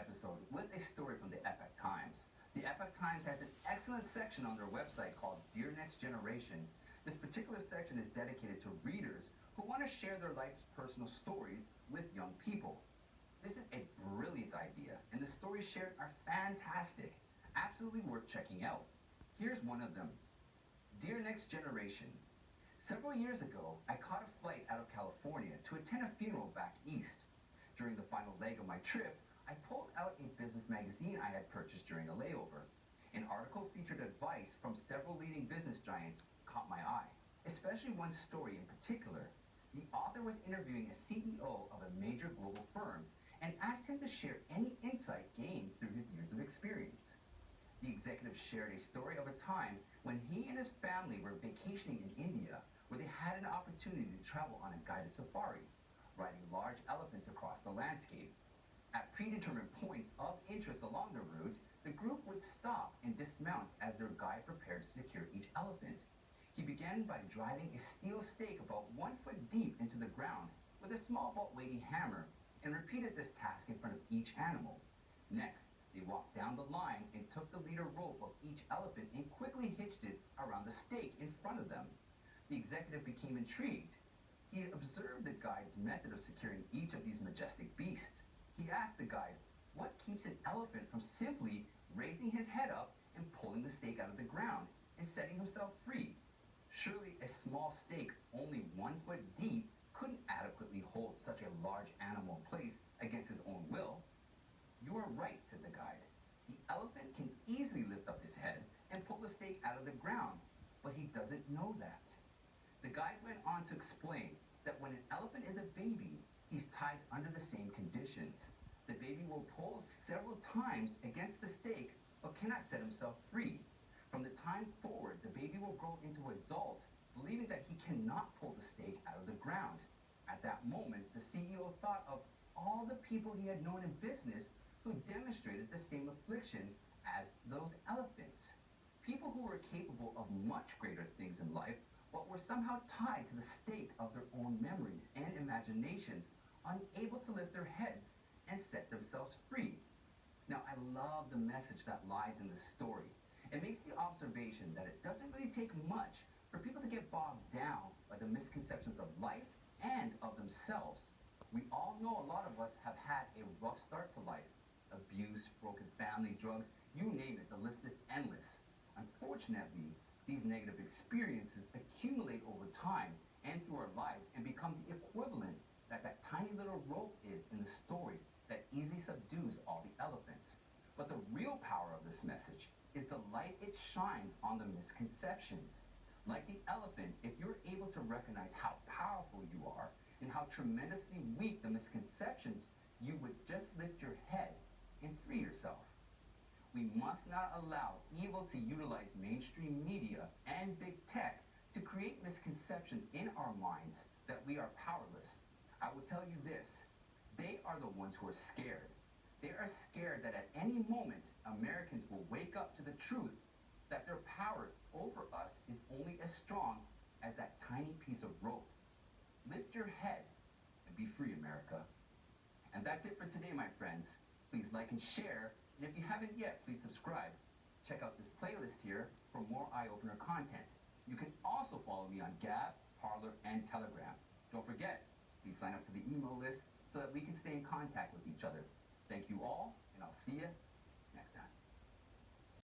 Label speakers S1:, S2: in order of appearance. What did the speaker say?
S1: episode with a story from the Epoch Times. The Epoch Times has an excellent section on their website called Dear Next Generation. This particular section is dedicated to readers who want to share their life's personal stories with young people. This is a brilliant idea, and the stories shared are fantastic, absolutely worth checking out. Here's one of them. Dear Next Generation, several years ago, I caught a flight out of California to attend a funeral back east. During the final leg of my trip, I pulled out a business magazine I had purchased during a layover. An article featured advice from several leading business giants caught my eye, especially one story in particular. The author was interviewing a CEO of a major global firm and asked him to share any insight gained through his years of experience. The executive shared a story of a time when he and his family were vacationing in India, where they had an opportunity to travel on a guided safari, riding large elephants across the landscape. At predetermined points of interest along the route, the group would stop and dismount as their guide prepared to secure each elephant. He began by driving a steel stake about 1 foot deep into the ground with a small but weighty hammer, and repeated this task in front of each animal. Next, they walked down the line and took the leader rope of each elephant and quickly hitched it around the stake in front of them. The executive became intrigued. He observed the guide's method of securing each of these majestic beasts. He asked the guide, what keeps an elephant from simply raising his head up and pulling the stake out of the ground and setting himself free? Surely a small stake only 1 foot deep couldn't adequately hold such a large animal in place against his own will. You are right, said the guide. The elephant can easily lift up his head and pull the stake out of the ground, but he doesn't know that. The guide went on to explain that when an elephant is a baby, he's tied under the same conditions. The baby will pull several times against the stake, but cannot set himself free. From the time forward, the baby will grow into an adult, believing that he cannot pull the stake out of the ground. At that moment, the CEO thought of all the people he had known in business who demonstrated the same affliction as those elephants. People who were capable of much greater things in life, but were somehow tied to the stake of their own memories and imaginations, unable to lift their heads and set themselves free. Now, I love the message that lies in this story. It makes the observation that it doesn't really take much for people to get bogged down by the misconceptions of life and of themselves. We all know a lot of us have had a rough start to life. Abuse, broken family, drugs, you name it, the list is endless. Unfortunately, these negative experiences accumulate over time and through our lives and become the equivalent that tiny little rope is in the story that easily subdues all the elephants. But the real power of this message is the light it shines on the misconceptions. Like the elephant, if you're able to recognize how powerful you are and how tremendously weak the misconceptions, you would just lift your head and free yourself. We must not allow evil to utilize mainstream media and big tech to create misconceptions in our minds that we are powerless. I will tell you this, they are the ones who are scared. They are scared that at any moment, Americans will wake up to the truth that their power over us is only as strong as that tiny piece of rope. Lift your head and be free, America. And that's it for today, my friends. Please like and share. And if you haven't yet, please subscribe. Check out this playlist here for more eye-opener content. You can also follow me on Gab, Parler, and Telegram. Don't forget, please sign up to the email list so that we can stay in contact with each other. Thank you all, and I'll see you next time.